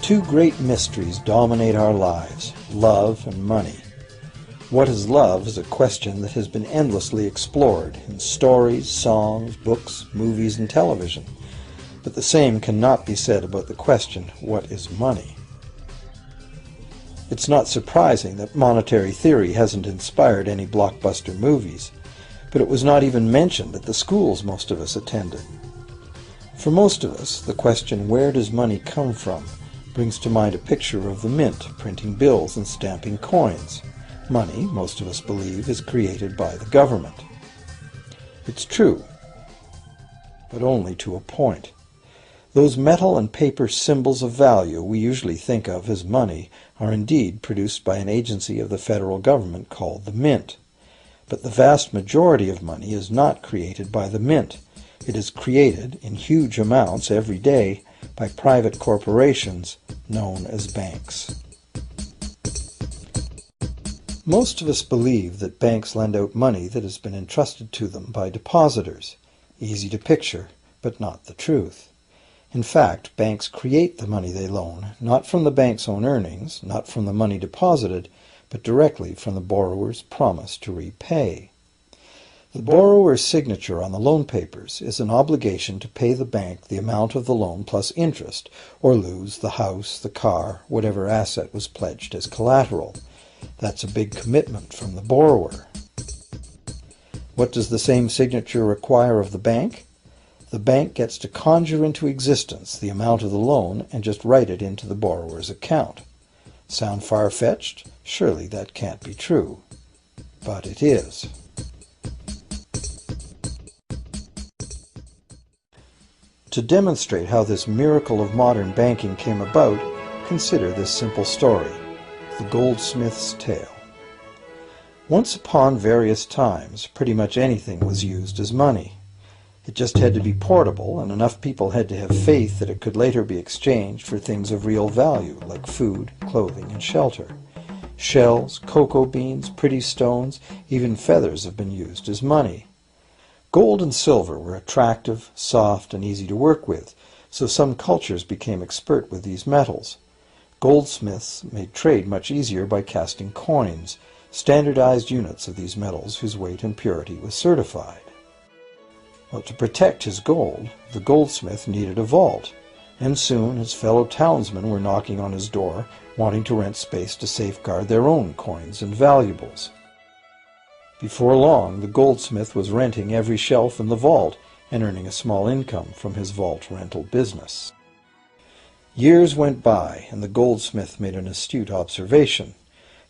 Two great mysteries dominate our lives, love and money. What is love is a question that has been endlessly explored in stories, songs, books, movies, and television. But the same cannot be said about the question, what is money? It's not surprising that monetary theory hasn't inspired any blockbuster movies, but it was not even mentioned at the schools most of us attended. For most of us, the question, where does money come from, brings to mind a picture of the mint printing bills and stamping coins. Money, most of us believe, is created by the government. It's true, but only to a point. Those metal and paper symbols of value we usually think of as money are indeed produced by an agency of the federal government called the Mint. But the vast majority of money is not created by the Mint. It is created in huge amounts every day by private corporations known as banks. Most of us believe that banks lend out money that has been entrusted to them by depositors. Easy to picture, but not the truth. In fact, banks create the money they loan, not from the bank's own earnings, not from the money deposited, but directly from the borrower's promise to repay. The borrower's signature on the loan papers is an obligation to pay the bank the amount of the loan plus interest, or lose the house, the car, whatever asset was pledged as collateral. That's a big commitment from the borrower. What does the same signature require of the bank? The bank gets to conjure into existence the amount of the loan and just write it into the borrower's account. Sound far-fetched? Surely that can't be true. But it is. To demonstrate how this miracle of modern banking came about, consider this simple story, the goldsmith's tale. Once upon various times, pretty much anything was used as money. It just had to be portable, and enough people had to have faith that it could later be exchanged for things of real value, like food, clothing, and shelter. Shells, cocoa beans, pretty stones, even feathers have been used as money. Gold and silver were attractive, soft, and easy to work with, so some cultures became expert with these metals. Goldsmiths made trade much easier by casting coins, standardized units of these metals whose weight and purity was certified. Well, to protect his gold, the goldsmith needed a vault, and soon his fellow townsmen were knocking on his door, wanting to rent space to safeguard their own coins and valuables. Before long, the goldsmith was renting every shelf in the vault and earning a small income from his vault rental business. Years went by, and the goldsmith made an astute observation.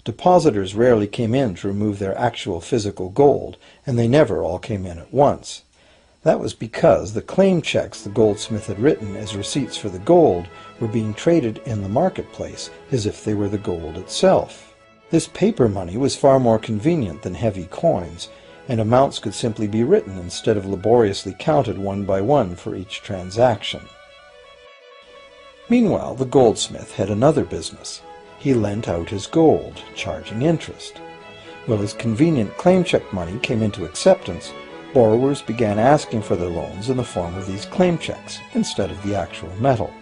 Depositors rarely came in to remove their actual physical gold, and they never all came in at once. That was because the claim checks the goldsmith had written as receipts for the gold were being traded in the marketplace as if they were the gold itself. This paper money was far more convenient than heavy coins, and amounts could simply be written instead of laboriously counted one by one for each transaction. Meanwhile, the goldsmith had another business. He lent out his gold, charging interest. Well, as convenient claim check money came into acceptance, borrowers began asking for their loans in the form of these claim checks instead of the actual metal.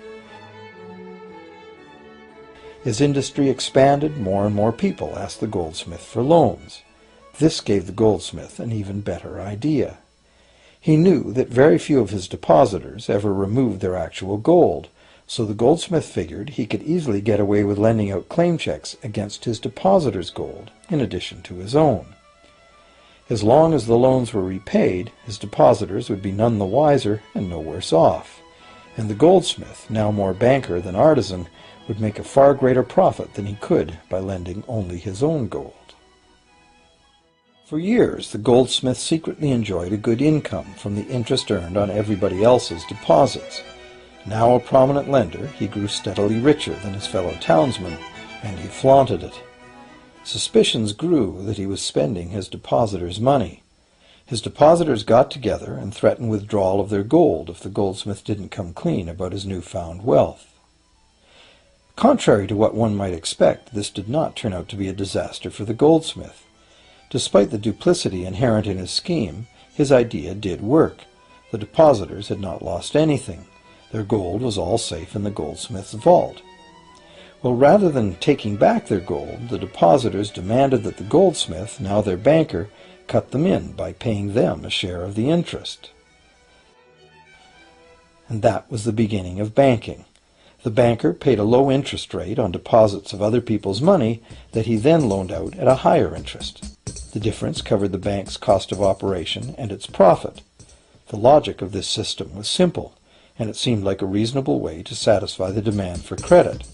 As industry expanded, more and more people asked the goldsmith for loans. This gave the goldsmith an even better idea. He knew that very few of his depositors ever removed their actual gold, so the goldsmith figured he could easily get away with lending out claim checks against his depositors' gold, in addition to his own. As long as the loans were repaid, his depositors would be none the wiser and no worse off, and the goldsmith, now more banker than artisan, would make a far greater profit than he could by lending only his own gold. For years, the goldsmith secretly enjoyed a good income from the interest earned on everybody else's deposits. Now a prominent lender, he grew steadily richer than his fellow townsmen, and he flaunted it. Suspicions grew that he was spending his depositors' money. His depositors got together and threatened withdrawal of their gold if the goldsmith didn't come clean about his newfound wealth. Contrary to what one might expect, this did not turn out to be a disaster for the goldsmith. Despite the duplicity inherent in his scheme, his idea did work. The depositors had not lost anything. Their gold was all safe in the goldsmith's vault. Well, rather than taking back their gold, the depositors demanded that the goldsmith, now their banker, cut them in by paying them a share of the interest. And that was the beginning of banking. The banker paid a low interest rate on deposits of other people's money that he then loaned out at a higher interest. The difference covered the bank's cost of operation and its profit. The logic of this system was simple, and it seemed like a reasonable way to satisfy the demand for credit.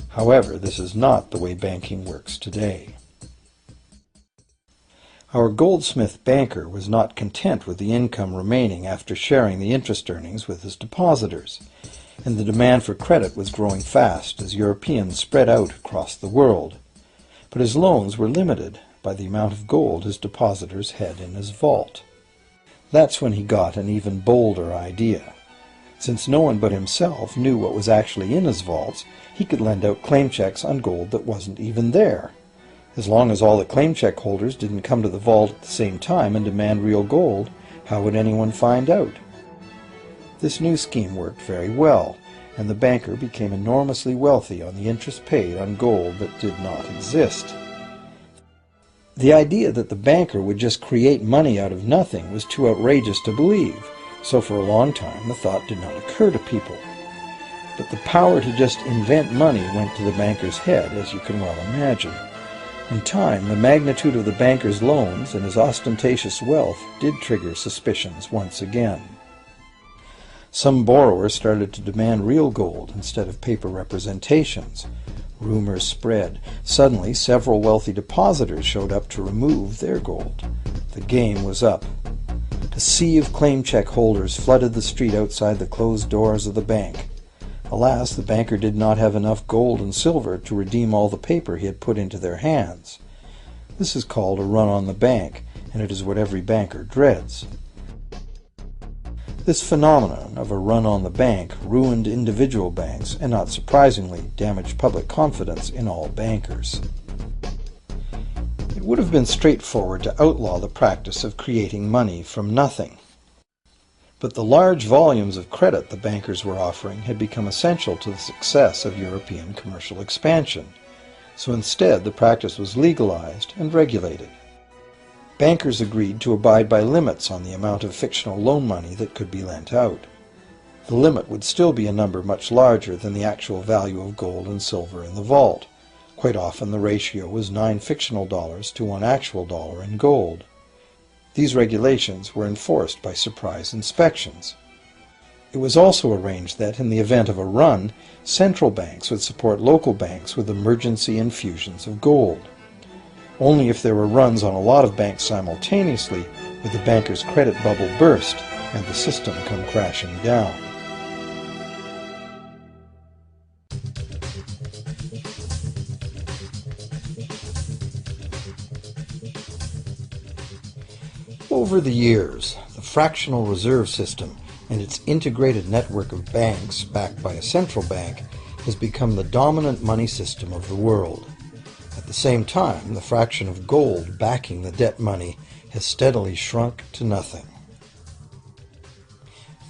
However, this is not the way banking works today. Our goldsmith banker was not content with the income remaining after sharing the interest earnings with his depositors, and the demand for credit was growing fast as Europeans spread out across the world. But his loans were limited by the amount of gold his depositors had in his vault. That's when he got an even bolder idea. Since no one but himself knew what was actually in his vaults, he could lend out claim checks on gold that wasn't even there. As long as all the claim check holders didn't come to the vault at the same time and demand real gold, how would anyone find out? This new scheme worked very well, and the banker became enormously wealthy on the interest paid on gold that did not exist. The idea that the banker would just create money out of nothing was too outrageous to believe, so for a long time the thought did not occur to people. But the power to just invent money went to the banker's head, as you can well imagine. In time, the magnitude of the banker's loans and his ostentatious wealth did trigger suspicions once again. Some borrowers started to demand real gold instead of paper representations. Rumors spread. Suddenly, several wealthy depositors showed up to remove their gold. The game was up. A sea of claim check holders flooded the street outside the closed doors of the bank. Alas, the banker did not have enough gold and silver to redeem all the paper he had put into their hands. This is called a run on the bank, and it is what every banker dreads. This phenomenon of a run on the bank ruined individual banks and, not surprisingly, damaged public confidence in all bankers. It would have been straightforward to outlaw the practice of creating money from nothing. But the large volumes of credit the bankers were offering had become essential to the success of European commercial expansion, so instead the practice was legalized and regulated. Bankers agreed to abide by limits on the amount of fictional loan money that could be lent out. The limit would still be a number much larger than the actual value of gold and silver in the vault. Quite often the ratio was 9 fictional dollars to 1 actual dollar in gold. These regulations were enforced by surprise inspections. It was also arranged that, in the event of a run, central banks would support local banks with emergency infusions of gold. Only if there were runs on a lot of banks simultaneously would the banker's credit bubble burst and the system come crashing down. Over the years, the fractional reserve system and its integrated network of banks backed by a central bank has become the dominant money system of the world. At the same time, the fraction of gold backing the debt money has steadily shrunk to nothing.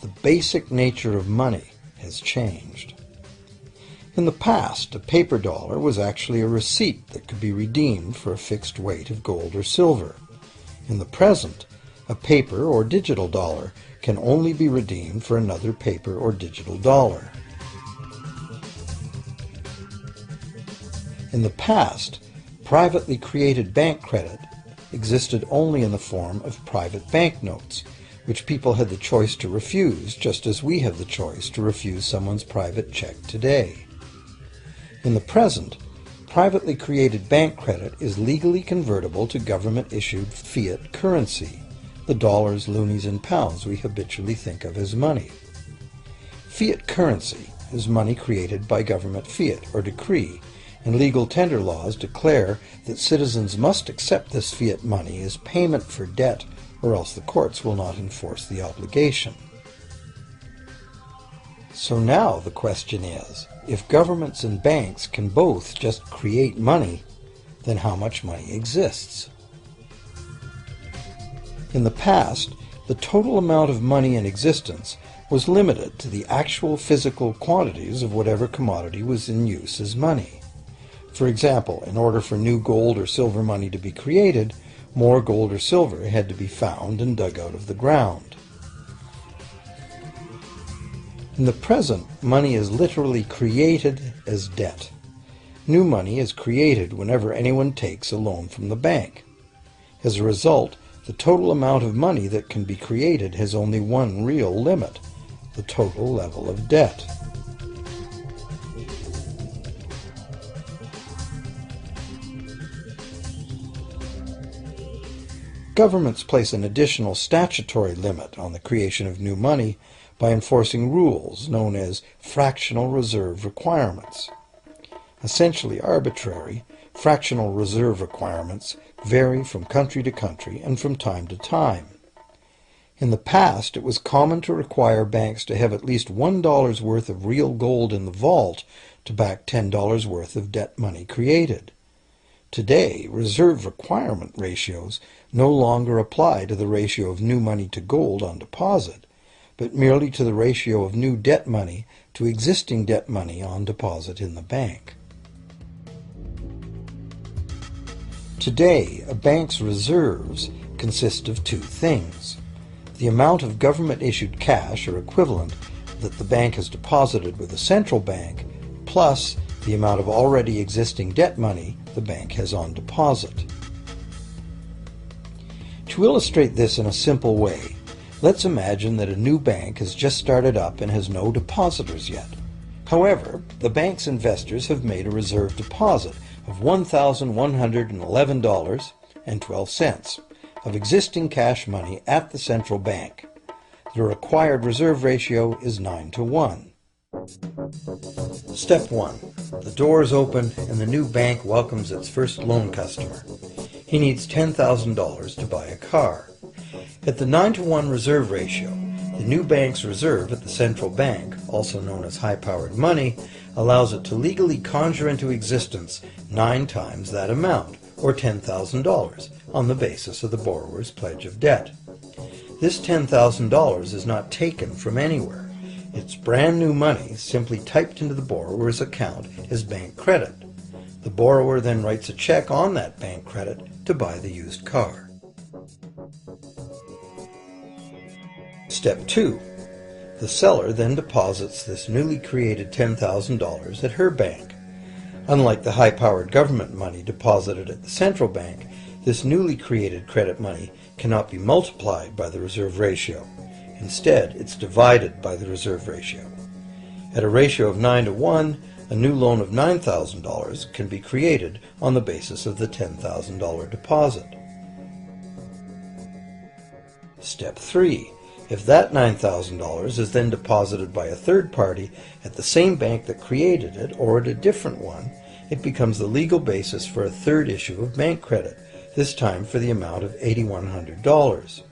The basic nature of money has changed. In the past, a paper dollar was actually a receipt that could be redeemed for a fixed weight of gold or silver. In the present, a paper or digital dollar can only be redeemed for another paper or digital dollar. In the past, privately created bank credit existed only in the form of private banknotes, which people had the choice to refuse, just as we have the choice to refuse someone's private check today. In the present, privately created bank credit is legally convertible to government-issued fiat currency, the dollars, loonies, and pounds we habitually think of as money. Fiat currency is money created by government fiat or decree, and legal tender laws declare that citizens must accept this fiat money as payment for debt, or else the courts will not enforce the obligation. So now the question is, if governments and banks can both just create money, then how much money exists? In the past, the total amount of money in existence was limited to the actual physical quantities of whatever commodity was in use as money. For example, in order for new gold or silver money to be created, more gold or silver had to be found and dug out of the ground. In the present, money is literally created as debt. New money is created whenever anyone takes a loan from the bank. As a result, the total amount of money that can be created has only one real limit: the total level of debt. Governments place an additional statutory limit on the creation of new money by enforcing rules known as fractional reserve requirements. Essentially arbitrary, fractional reserve requirements vary from country to country and from time to time. In the past, it was common to require banks to have at least $1 worth of real gold in the vault to back $10 worth of debt money created. Today, reserve requirement ratios no longer apply to the ratio of new money to gold on deposit, but merely to the ratio of new debt money to existing debt money on deposit in the bank. Today, a bank's reserves consist of two things: the amount of government-issued cash or equivalent that the bank has deposited with the central bank, plus the amount of already existing debt money the bank has on deposit. To illustrate this in a simple way, let's imagine that a new bank has just started up and has no depositors yet. However, the bank's investors have made a reserve deposit of $1,111.12 of existing cash money at the central bank. The required reserve ratio is 9-to-1. Step 1. The door is open and the new bank welcomes its first loan customer. He needs $10,000 to buy a car. At the 9-to-1 reserve ratio, the new bank's reserve at the central bank, also known as high-powered money, allows it to legally conjure into existence 9 times that amount, or $10,000, on the basis of the borrower's pledge of debt. This $10,000 is not taken from anywhere. It's brand new money simply typed into the borrower's account as bank credit. The borrower then writes a check on that bank credit to buy the used car. Step 2. The seller then deposits this newly created $10,000 at her bank. Unlike the high-powered government money deposited at the central bank, this newly created credit money cannot be multiplied by the reserve ratio. Instead, it's divided by the reserve ratio. At a ratio of 9-to-1, a new loan of $9,000 can be created on the basis of the $10,000 deposit. Step 3. If that $9,000 is then deposited by a third party at the same bank that created it or at a different one, it becomes the legal basis for a third issue of bank credit, this time for the amount of $8,100.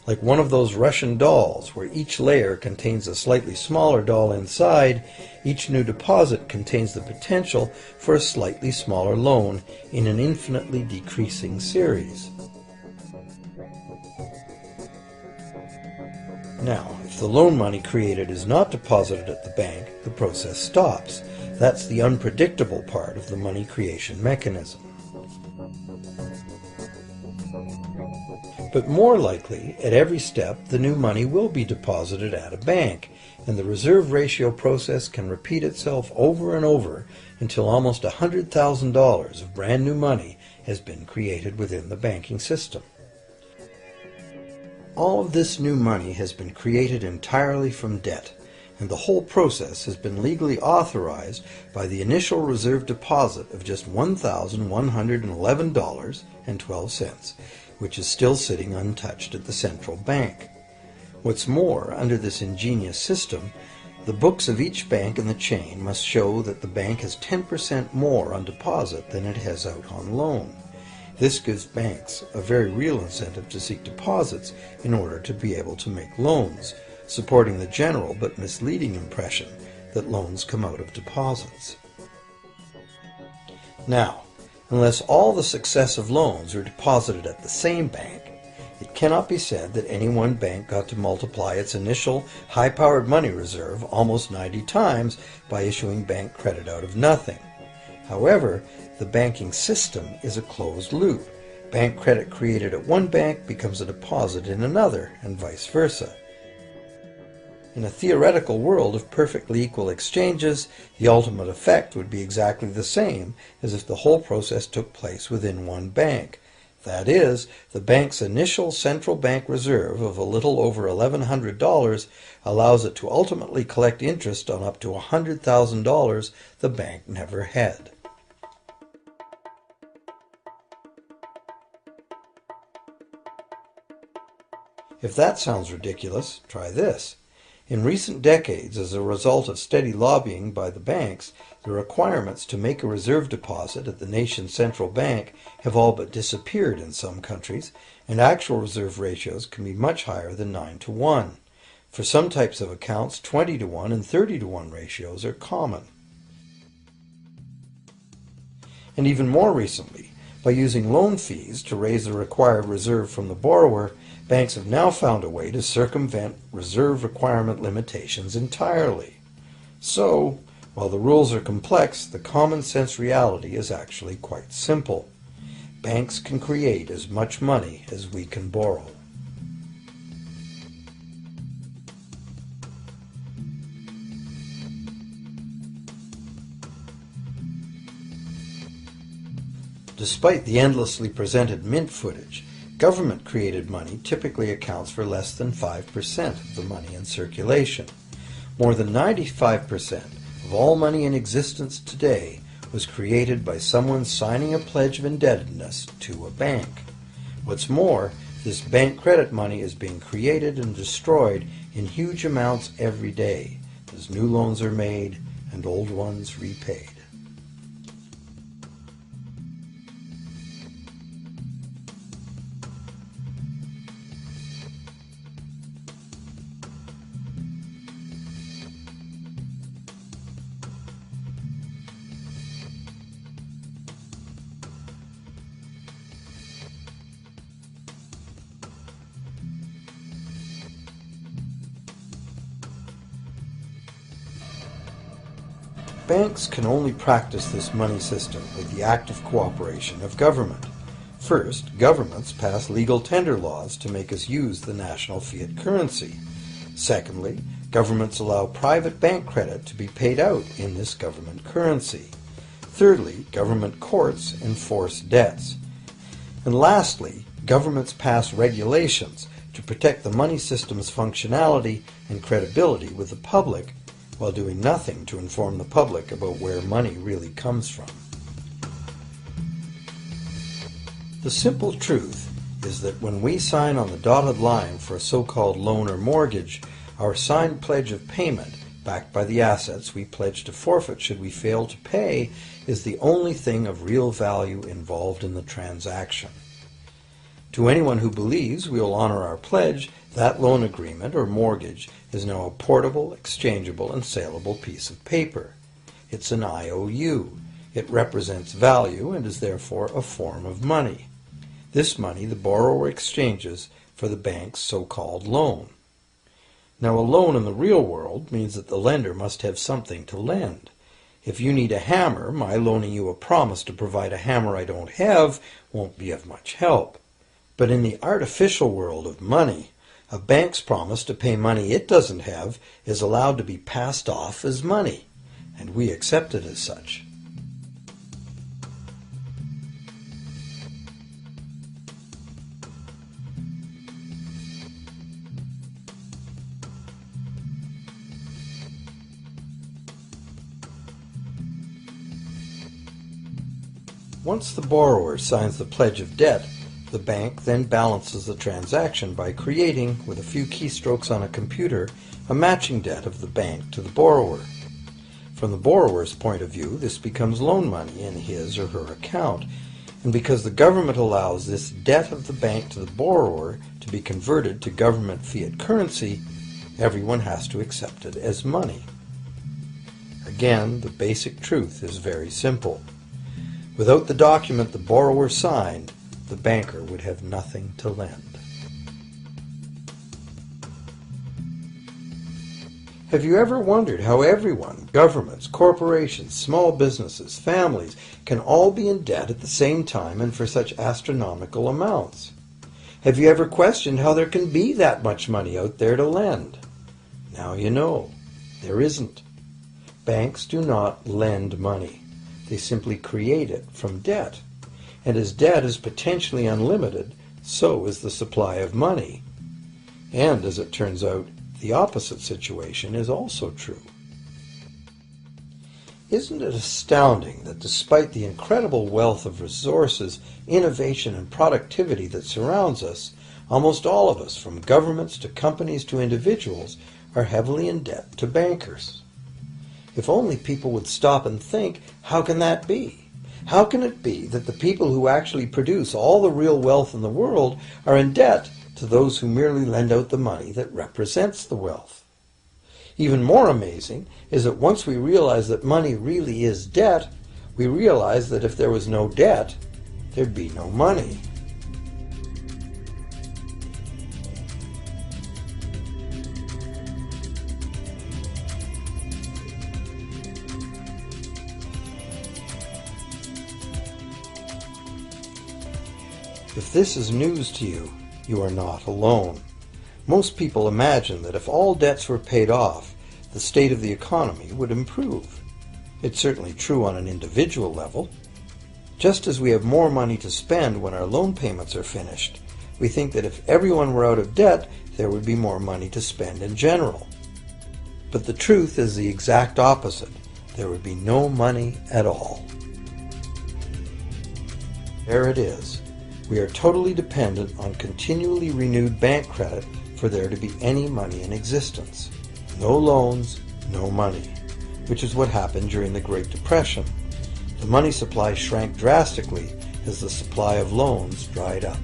Like one of those Russian dolls, where each layer contains a slightly smaller doll inside, each new deposit contains the potential for a slightly smaller loan in an infinitely decreasing series. Now, if the loan money created is not deposited at the bank, the process stops. That's the unpredictable part of the money creation mechanism. But more likely, at every step, the new money will be deposited at a bank, and the reserve ratio process can repeat itself over and over until almost $100,000 of brand new money has been created within the banking system. All of this new money has been created entirely from debt, and the whole process has been legally authorized by the initial reserve deposit of just $1,111.12, which is still sitting untouched at the central bank. What's more, under this ingenious system, the books of each bank in the chain must show that the bank has 10% more on deposit than it has out on loan. This gives banks a very real incentive to seek deposits in order to be able to make loans, supporting the general but misleading impression that loans come out of deposits. Now, unless all the successive loans are deposited at the same bank, It cannot be said that any one bank got to multiply its initial high-powered money reserve almost 90 times by issuing bank credit out of nothing. However, the banking system is a closed loop. Bank credit created at one bank becomes a deposit in another, and vice versa. In a theoretical world of perfectly equal exchanges, the ultimate effect would be exactly the same as if the whole process took place within one bank. That is, the bank's initial central bank reserve of a little over $1,100 allows it to ultimately collect interest on up to $100,000 the bank never had. If that sounds ridiculous, try this. In recent decades, as a result of steady lobbying by the banks, the requirements to make a reserve deposit at the nation's central bank have all but disappeared in some countries, and actual reserve ratios can be much higher than 9-to-1. For some types of accounts, 20-to-1 and 30-to-1 ratios are common. And even more recently, by using loan fees to raise the required reserve from the borrower, banks have now found a way to circumvent reserve requirement limitations entirely. So, while the rules are complex, the common sense reality is actually quite simple. Banks can create as much money as we can borrow. Despite the endlessly presented mint footage, government-created money typically accounts for less than 5% of the money in circulation. More than 95% of all money in existence today was created by someone signing a pledge of indebtedness to a bank. What's more, this bank credit money is being created and destroyed in huge amounts every day, as new loans are made and old ones repaid. Banks can only practice this money system with the active cooperation of government. First, governments pass legal tender laws to make us use the national fiat currency. Secondly, governments allow private bank credit to be paid out in this government currency. Thirdly, government courts enforce debts. And lastly, governments pass regulations to protect the money system's functionality and credibility with the public, while doing nothing to inform the public about where money really comes from. The simple truth is that when we sign on the dotted line for a so-called loan or mortgage, our signed pledge of payment, backed by the assets we pledge to forfeit should we fail to pay, is the only thing of real value involved in the transaction. To anyone who believes we will honor our pledge, that loan agreement or mortgage is now a portable, exchangeable, and saleable piece of paper. It's an IOU. It represents value and is therefore a form of money. This money the borrower exchanges for the bank's so-called loan. Now, a loan in the real world means that the lender must have something to lend. If you need a hammer, my loaning you a promise to provide a hammer I don't have won't be of much help. But in the artificial world of money, a bank's promise to pay money it doesn't have is allowed to be passed off as money, and we accept it as such. Once the borrower signs the pledge of debt, the bank then balances the transaction by creating, with a few keystrokes on a computer, a matching debt of the bank to the borrower. From the borrower's point of view, this becomes loan money in his or her account, and because the government allows this debt of the bank to the borrower to be converted to government fiat currency, everyone has to accept it as money. Again, the basic truth is very simple. Without the document the borrower signed, the banker would have nothing to lend. Have you ever wondered how everyone, governments, corporations, small businesses, families, can all be in debt at the same time and for such astronomical amounts? Have you ever questioned how there can be that much money out there to lend? Now you know. There isn't. Banks do not lend money. They simply create it from debt. And as debt is potentially unlimited, so is the supply of money. And as it turns out, the opposite situation is also true. Isn't it astounding that despite the incredible wealth of resources, innovation, and productivity that surrounds us, almost all of us, from governments to companies to individuals, are heavily in debt to bankers? If only people would stop and think, how can that be? How can it be that the people who actually produce all the real wealth in the world are in debt to those who merely lend out the money that represents the wealth? Even more amazing is that once we realize that money really is debt, we realize that if there was no debt, there'd be no money. If this is news to you, you are not alone. Most people imagine that if all debts were paid off, the state of the economy would improve. It's certainly true on an individual level. Just as we have more money to spend when our loan payments are finished, we think that if everyone were out of debt, there would be more money to spend in general. But the truth is the exact opposite. There would be no money at all. There it is. We are totally dependent on continually renewed bank credit for there to be any money in existence. No loans, no money, which is what happened during the Great Depression. The money supply shrank drastically as the supply of loans dried up.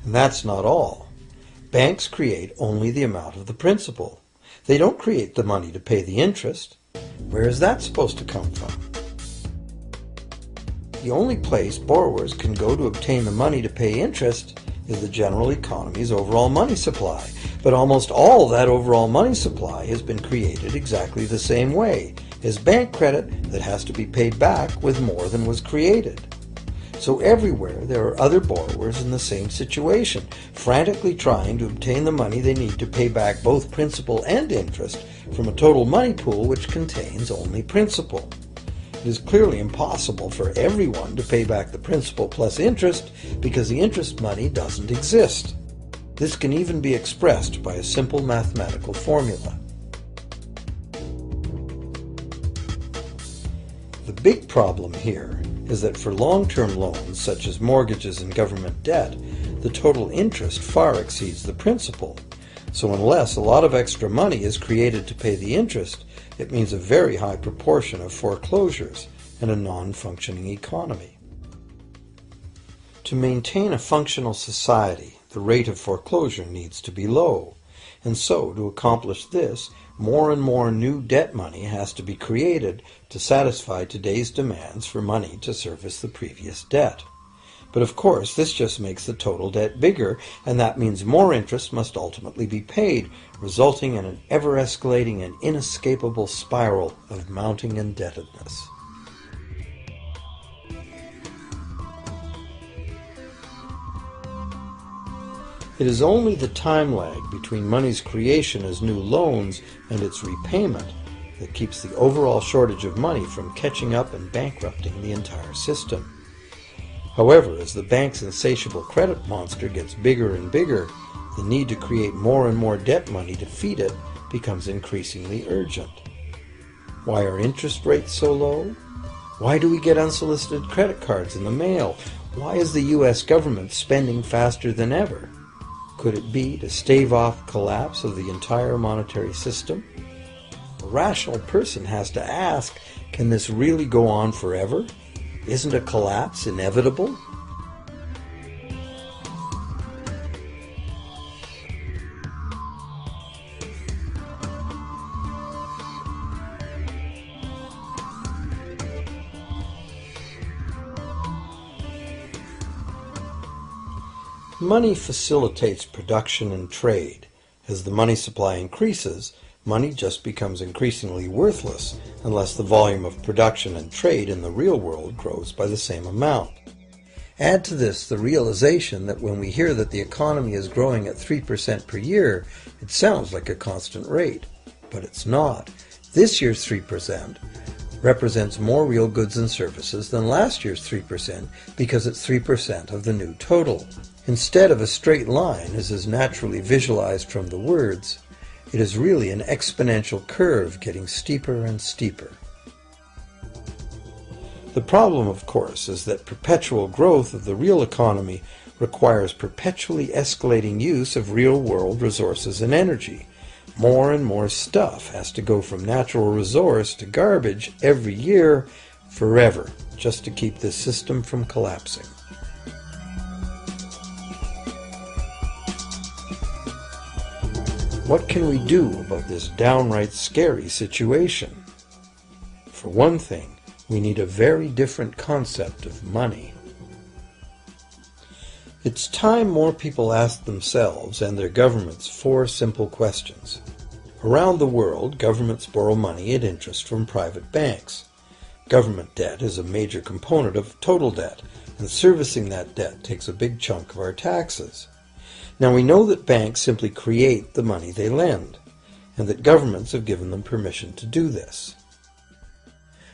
And that's not all. Banks create only the amount of the principal. They don't create the money to pay the interest. Where is that supposed to come from? The only place borrowers can go to obtain the money to pay interest is the general economy's overall money supply. But almost all that overall money supply has been created exactly the same way, as bank credit that has to be paid back with more than was created. So everywhere there are other borrowers in the same situation, frantically trying to obtain the money they need to pay back both principal and interest from a total money pool which contains only principal. It is clearly impossible for everyone to pay back the principal plus interest because the interest money doesn't exist. This can even be expressed by a simple mathematical formula. The big problem here is that for long-term loans, such as mortgages and government debt, the total interest far exceeds the principal. So unless a lot of extra money is created to pay the interest, it means a very high proportion of foreclosures and a non-functioning economy. To maintain a functional society, the rate of foreclosure needs to be low. And so, to accomplish this, more and more new debt money has to be created to satisfy today's demands for money to service the previous debt. But of course, this just makes the total debt bigger, and that means more interest must ultimately be paid, resulting in an ever-escalating and inescapable spiral of mounting indebtedness. It is only the time lag between money's creation as new loans and its repayment that keeps the overall shortage of money from catching up and bankrupting the entire system. However, as the bank's insatiable credit monster gets bigger and bigger, the need to create more and more debt money to feed it becomes increasingly urgent. Why are interest rates so low? Why do we get unsolicited credit cards in the mail? Why is the U.S. government spending faster than ever? Could it be to stave off collapse of the entire monetary system? A rational person has to ask, can this really go on forever? Isn't a collapse inevitable? Money facilitates production and trade. As the money supply increases, money just becomes increasingly worthless unless the volume of production and trade in the real world grows by the same amount. Add to this the realization that when we hear that the economy is growing at 3% per year, it sounds like a constant rate, but it's not. This year's 3% represents more real goods and services than last year's 3% because it's 3% of the new total. Instead of a straight line, as is naturally visualized from the words, it is really an exponential curve getting steeper and steeper. The problem, of course, is that perpetual growth of the real economy requires perpetually escalating use of real-world resources and energy. More and more stuff has to go from natural resource to garbage every year, forever, just to keep this system from collapsing. What can we do about this downright scary situation? For one thing, we need a very different concept of money. It's time more people asked themselves and their governments 4 simple questions. Around the world, governments borrow money at interest from private banks. Government debt is a major component of total debt, and servicing that debt takes a big chunk of our taxes. Now we know that banks simply create the money they lend, and that governments have given them permission to do this.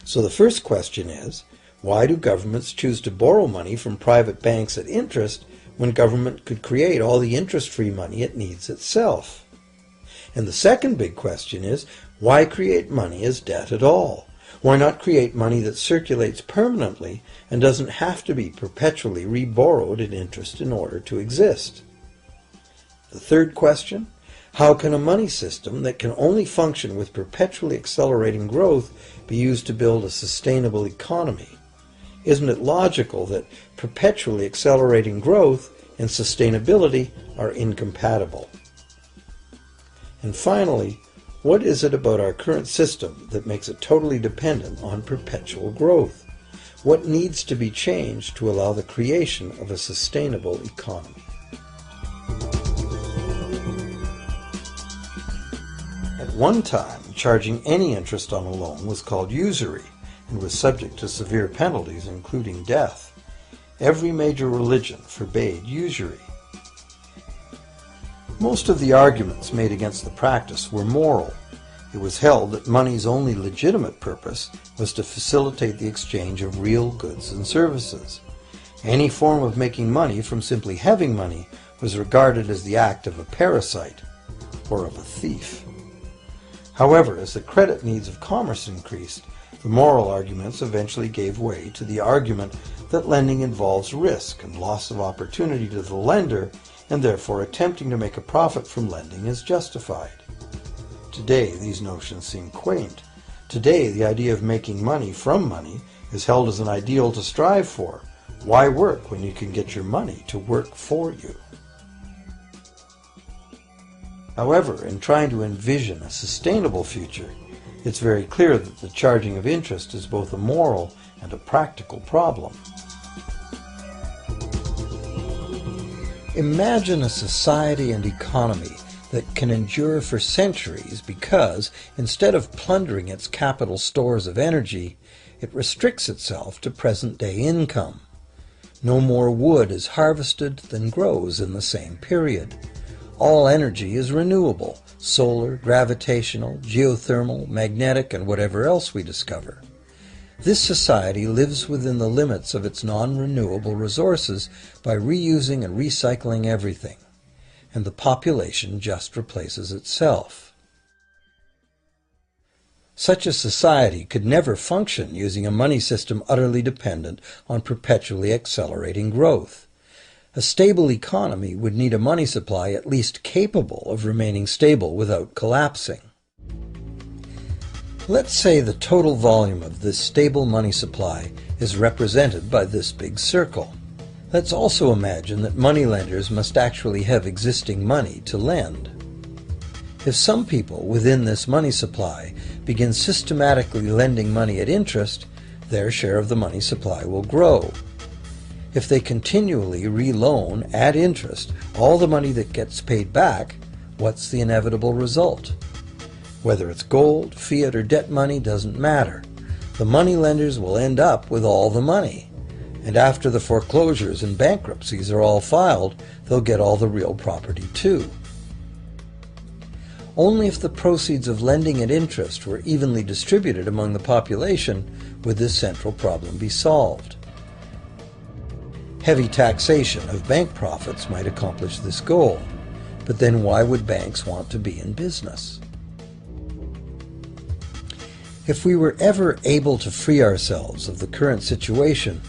So the first question is, why do governments choose to borrow money from private banks at interest when government could create all the interest-free money it needs itself? And the second big question is, why create money as debt at all? Why not create money that circulates permanently and doesn't have to be perpetually re-borrowed at interest in order to exist? The third question, how can a money system that can only function with perpetually accelerating growth be used to build a sustainable economy? Isn't it logical that perpetually accelerating growth and sustainability are incompatible? And finally, what is it about our current system that makes it totally dependent on perpetual growth? What needs to be changed to allow the creation of a sustainable economy? At one time, charging any interest on a loan was called usury and was subject to severe penalties, including death. Every major religion forbade usury. Most of the arguments made against the practice were moral. It was held that money's only legitimate purpose was to facilitate the exchange of real goods and services. Any form of making money from simply having money was regarded as the act of a parasite or of a thief. However, as the credit needs of commerce increased, the moral arguments eventually gave way to the argument that lending involves risk and loss of opportunity to the lender, and therefore attempting to make a profit from lending is justified. Today, these notions seem quaint. Today, the idea of making money from money is held as an ideal to strive for. Why work when you can get your money to work for you? However, in trying to envision a sustainable future, it's very clear that the charging of interest is both a moral and a practical problem. Imagine a society and economy that can endure for centuries because, instead of plundering its capital stores of energy, it restricts itself to present-day income. No more wood is harvested than grows in the same period. All energy is renewable, solar, gravitational, geothermal, magnetic, and whatever else we discover. This society lives within the limits of its non-renewable resources by reusing and recycling everything, and the population just replaces itself. Such a society could never function using a money system utterly dependent on perpetually accelerating growth. A stable economy would need a money supply at least capable of remaining stable without collapsing. Let's say the total volume of this stable money supply is represented by this big circle. Let's also imagine that moneylenders must actually have existing money to lend. If some people within this money supply begin systematically lending money at interest, their share of the money supply will grow. If they continually re-loan at interest all the money that gets paid back, what's the inevitable result? Whether it's gold, fiat, or debt money doesn't matter. The moneylenders will end up with all the money. And after the foreclosures and bankruptcies are all filed, they'll get all the real property too. Only if the proceeds of lending at interest were evenly distributed among the population would this central problem be solved. Heavy taxation of bank profits might accomplish this goal, but then why would banks want to be in business? If we were ever able to free ourselves of the current situation,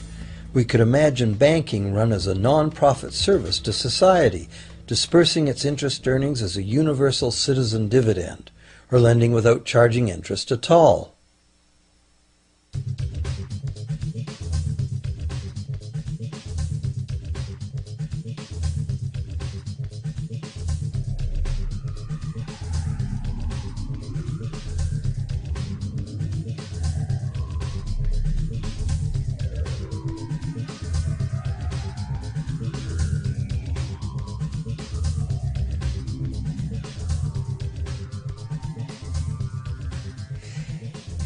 we could imagine banking run as a non-profit service to society, dispersing its interest earnings as a universal citizen dividend, or lending without charging interest at all.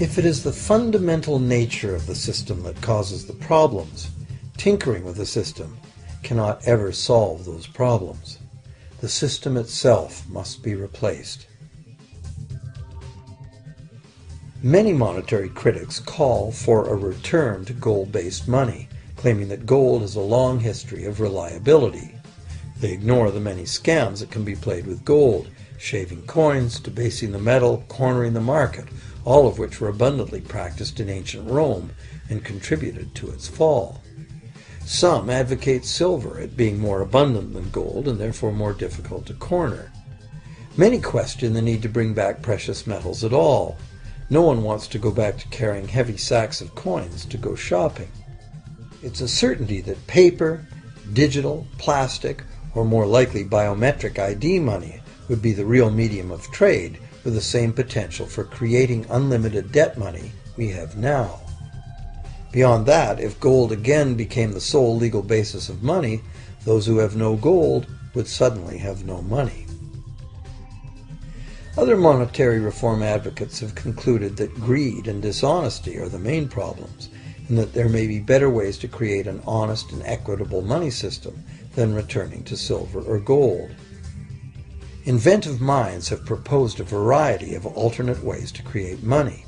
If it is the fundamental nature of the system that causes the problems, tinkering with the system cannot ever solve those problems. The system itself must be replaced. Many monetary critics call for a return to gold-based money, claiming that gold has a long history of reliability. They ignore the many scams that can be played with gold, shaving coins, debasing the metal, cornering the market, all of which were abundantly practiced in ancient Rome and contributed to its fall. Some advocate silver, it being more abundant than gold and therefore more difficult to corner. Many question the need to bring back precious metals at all. No one wants to go back to carrying heavy sacks of coins to go shopping. It's a certainty that paper, digital, plastic, or more likely biometric ID money would be the real medium of trade, with the same potential for creating unlimited debt money we have now. Beyond that, if gold again became the sole legal basis of money, those who have no gold would suddenly have no money. Other monetary reform advocates have concluded that greed and dishonesty are the main problems, and that there may be better ways to create an honest and equitable money system than returning to silver or gold. Inventive minds have proposed a variety of alternate ways to create money.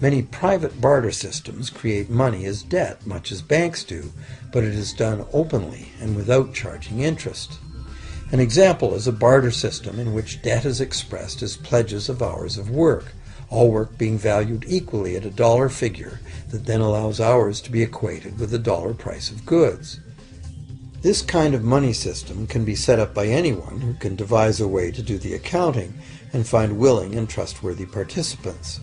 Many private barter systems create money as debt, much as banks do, but it is done openly and without charging interest. An example is a barter system in which debt is expressed as pledges of hours of work, all work being valued equally at a dollar figure that then allows hours to be equated with the dollar price of goods. This kind of money system can be set up by anyone who can devise a way to do the accounting and find willing and trustworthy participants.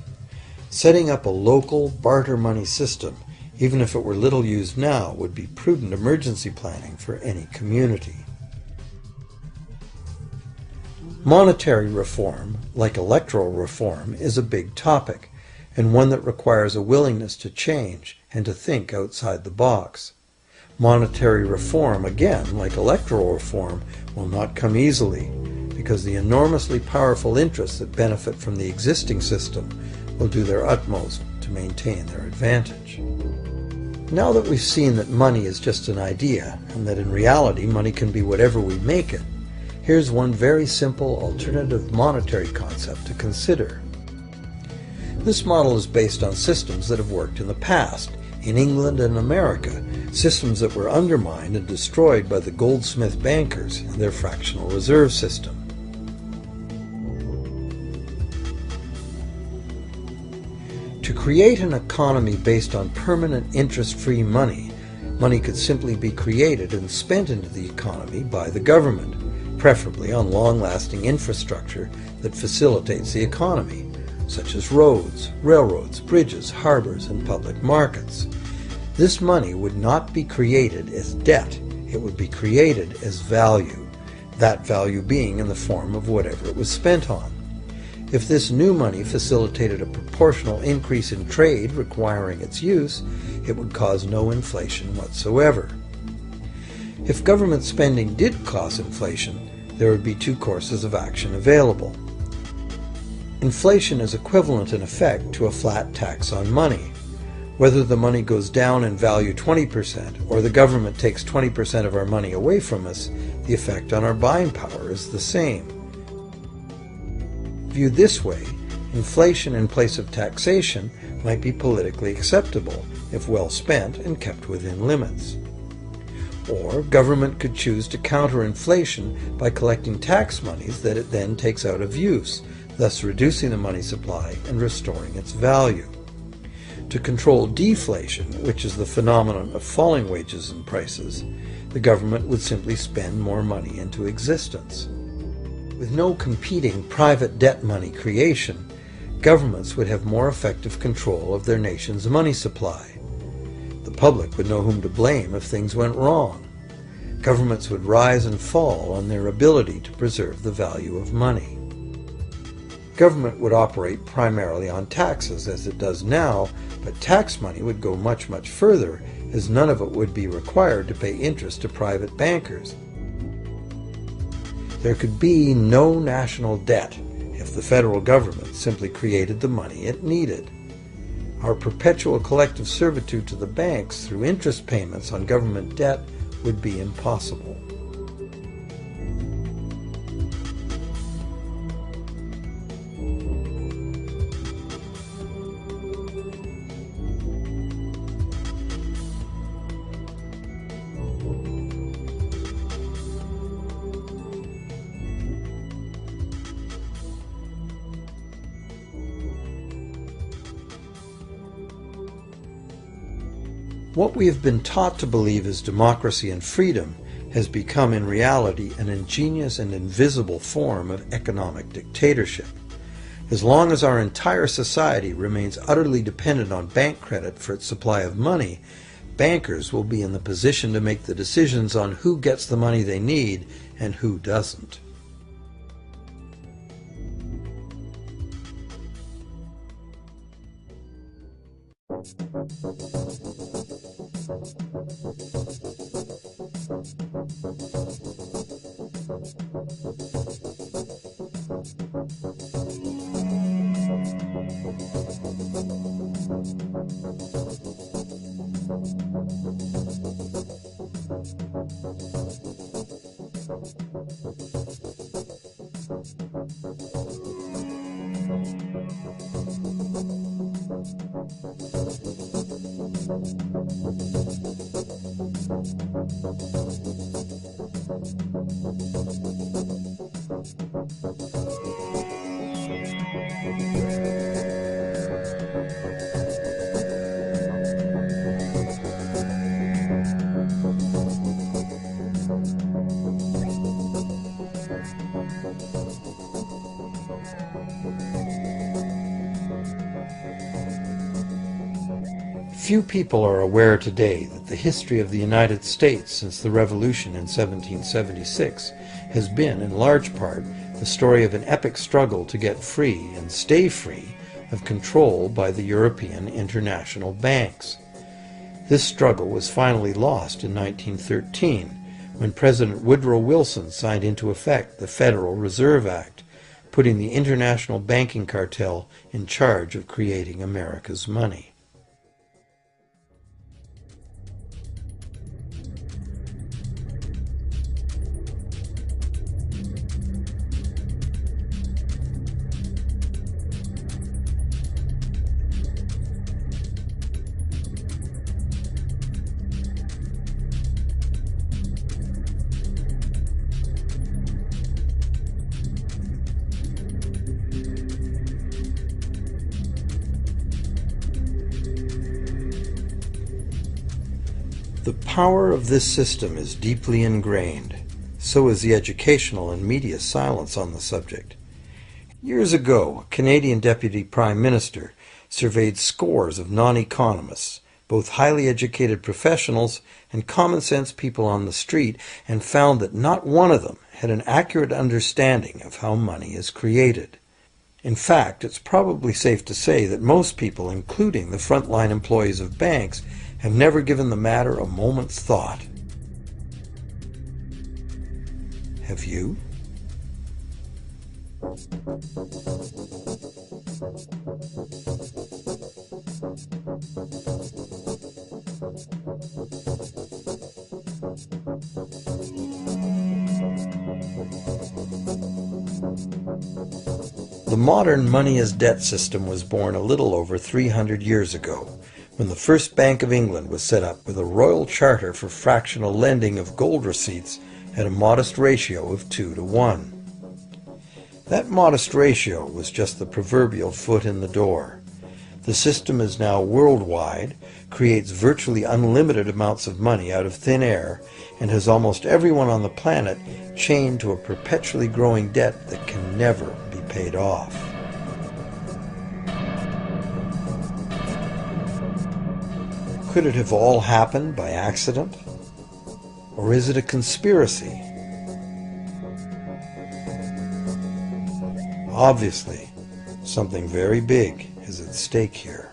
Setting up a local barter money system, even if it were little used now, would be prudent emergency planning for any community. Monetary reform, like electoral reform, is a big topic, and one that requires a willingness to change and to think outside the box. Monetary reform, again, like electoral reform, will not come easily, because the enormously powerful interests that benefit from the existing system will do their utmost to maintain their advantage. Now that we've seen that money is just an idea, and that in reality money can be whatever we make it, here's one very simple alternative monetary concept to consider. This model is based on systems that have worked in the past, in England and America, systems that were undermined and destroyed by the goldsmith bankers and their fractional reserve system. create an economy based on permanent interest-free money, money could simply be created and spent into the economy by the government, preferably on long-lasting infrastructure that facilitates the economy, such as roads, railroads, bridges, harbors, and public markets. This money would not be created as debt, it would be created as value, that value being in the form of whatever it was spent on. If this new money facilitated a proportional increase in trade requiring its use, it would cause no inflation whatsoever. If government spending did cause inflation, there would be two courses of action available. Inflation is equivalent in effect to a flat tax on money. Whether the money goes down in value 20% or the government takes 20% of our money away from us, the effect on our buying power is the same. Viewed this way, inflation in place of taxation might be politically acceptable if well spent and kept within limits. Or government could choose to counter inflation by collecting tax monies that it then takes out of use, thus reducing the money supply and restoring its value. To control deflation, which is the phenomenon of falling wages and prices, the government would simply spend more money into existence. With no competing private debt money creation, governments would have more effective control of their nation's money supply. The public would know whom to blame if things went wrong. Governments would rise and fall on their ability to preserve the value of money. Government would operate primarily on taxes, as it does now, but tax money would go much, much further, as none of it would be required to pay interest to private bankers. There could be no national debt if the federal government simply created the money it needed. Our perpetual collective servitude to the banks through interest payments on government debt would be impossible. What we have been taught to believe is democracy and freedom has become in reality an ingenious and invisible form of economic dictatorship. As long as our entire society remains utterly dependent on bank credit for its supply of money, bankers will be in the position to make the decisions on who gets the money they need and who doesn't. Few people are aware today that the history of the United States since the Revolution in 1776 has been, in large part, the story of an epic struggle to get free and stay free of control by the European international banks. This struggle was finally lost in 1913, when President Woodrow Wilson signed into effect the Federal Reserve Act, putting the international banking cartel in charge of creating America's money. The power of this system is deeply ingrained. So is the educational and media silence on the subject. Years ago, a Canadian Deputy Prime Minister surveyed scores of non-economists, both highly educated professionals and common-sense people on the street, and found that not one of them had an accurate understanding of how money is created. In fact, it's probably safe to say that most people, including the frontline employees of banks, have never given the matter a moment's thought. Have you? The modern money-as-debt system was born a little over 300 years ago, when the first Bank of England was set up with a royal charter for fractional lending of gold receipts at a modest ratio of 2 to 1. That modest ratio was just the proverbial foot in the door. The system is now worldwide, creates virtually unlimited amounts of money out of thin air, and has almost everyone on the planet chained to a perpetually growing debt that can never be paid off. Could it have all happened by accident? Or is it a conspiracy? Obviously, something very big is at stake here.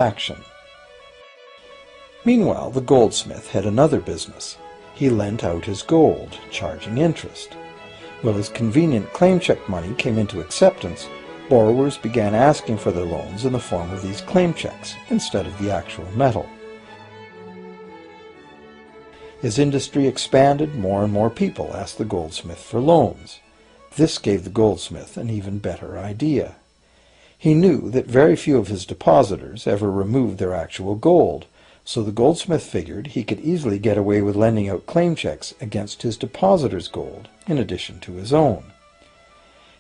action. Meanwhile, the goldsmith had another business. He lent out his gold, charging interest. Well, as convenient claim check money came into acceptance, borrowers began asking for their loans in the form of these claim checks instead of the actual metal. As industry expanded, more and more people asked the goldsmith for loans. This gave the goldsmith an even better idea. He knew that very few of his depositors ever removed their actual gold, so the goldsmith figured he could easily get away with lending out claim checks against his depositors' gold, in addition to his own.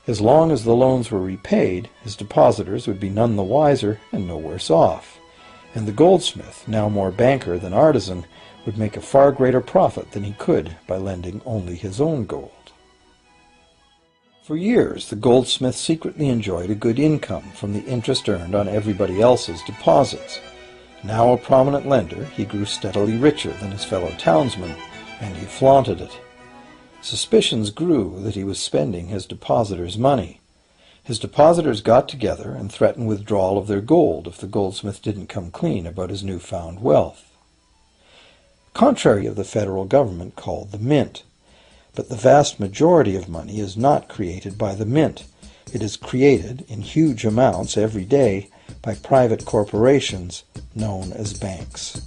As long as the loans were repaid, his depositors would be none the wiser and no worse off, and the goldsmith, now more banker than artisan, would make a far greater profit than he could by lending only his own gold. For years, the goldsmith secretly enjoyed a good income from the interest earned on everybody else's deposits. Now a prominent lender, he grew steadily richer than his fellow townsmen, and he flaunted it. Suspicions grew that he was spending his depositors' money. His depositors got together and threatened withdrawal of their gold if the goldsmith didn't come clean about his newfound wealth. Contrary of the federal government called the mint. But the vast majority of money is not created by the mint. It is created in huge amounts every day by private corporations known as banks.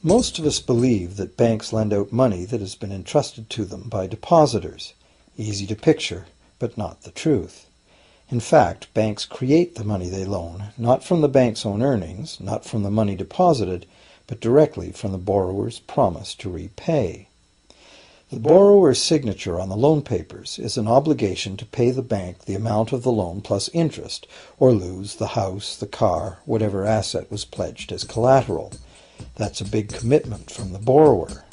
Most of us believe that banks lend out money that has been entrusted to them by depositors. Easy to picture, but not the truth. In fact, banks create the money they loan, not from the bank's own earnings, not from the money deposited, but directly from the borrower's promise to repay. The borrower's signature on the loan papers is an obligation to pay the bank the amount of the loan plus interest, or lose the house, the car, whatever asset was pledged as collateral. That's a big commitment from the borrower.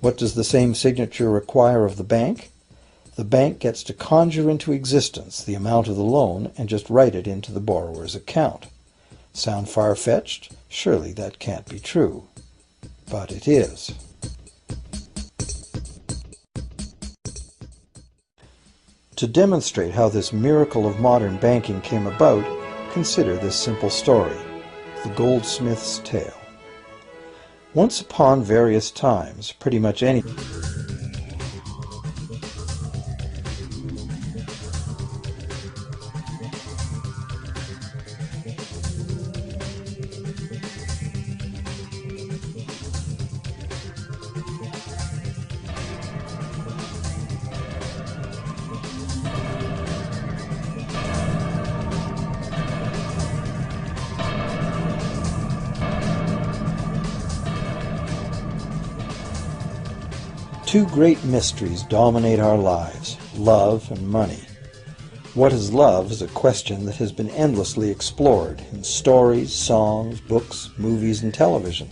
What does the same signature require of the bank? The bank gets to conjure into existence the amount of the loan and just write it into the borrower's account. Sound far-fetched? Surely that can't be true. But it is. To demonstrate how this miracle of modern banking came about, consider this simple story, the goldsmith's tale. Once upon various times, pretty much any Two great mysteries dominate our lives, love and money. What is love is a question that has been endlessly explored in stories, songs, books, movies, and television.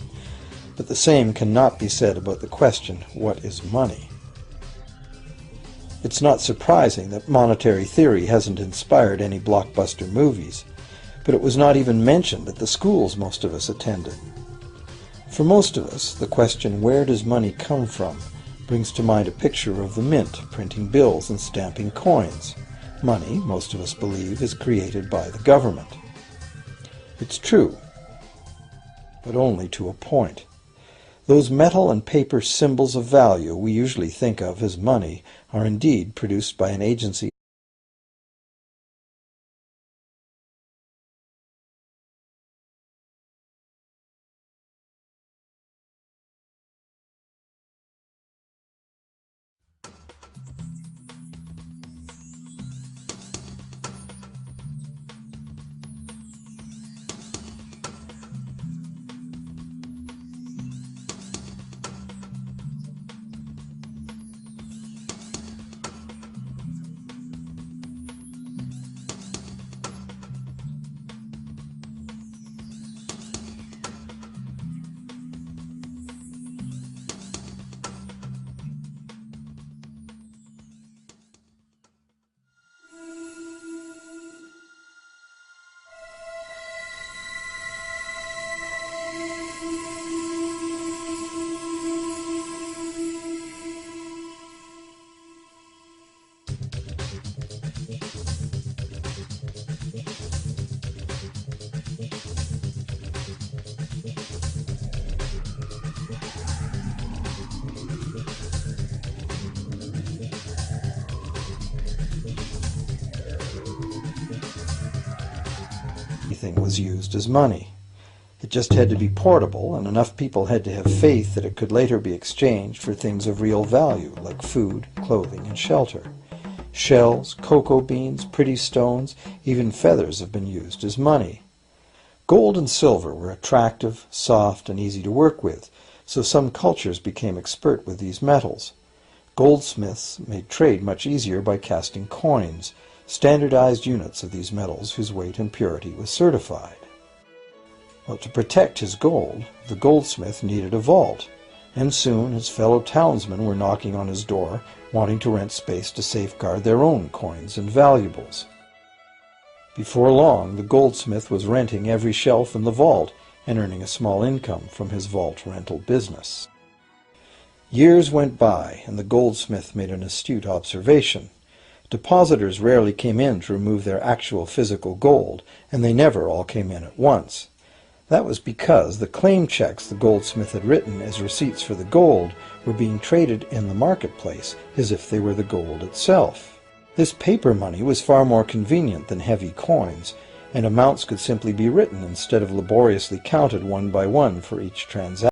But the same cannot be said about the question, what is money? It's not surprising that monetary theory hasn't inspired any blockbuster movies, but it was not even mentioned at the schools most of us attended. For most of us, the question, where does money come from, brings to mind a picture of the mint printing bills and stamping coins. Money, most of us believe, is created by the government. It's true, but only to a point. Those metal and paper symbols of value we usually think of as money are indeed produced by an agency anything was used as money. It just had to be portable, and enough people had to have faith that it could later be exchanged for things of real value, like food, clothing, and shelter. Shells, cocoa beans, pretty stones, even feathers have been used as money. Gold and silver were attractive, soft, and easy to work with, so some cultures became expert with these metals. Goldsmiths made trade much easier by casting coins, standardized units of these metals whose weight and purity was certified. Well, to protect his gold, the goldsmith needed a vault, and soon his fellow townsmen were knocking on his door, wanting to rent space to safeguard their own coins and valuables. Before long, the goldsmith was renting every shelf in the vault and earning a small income from his vault rental business. Years went by, and the goldsmith made an astute observation. Depositors rarely came in to remove their actual physical gold, and they never all came in at once. That was because the claim checks the goldsmith had written as receipts for the gold were being traded in the marketplace as if they were the gold itself. This paper money was far more convenient than heavy coins, and amounts could simply be written instead of laboriously counted one by one for each transaction.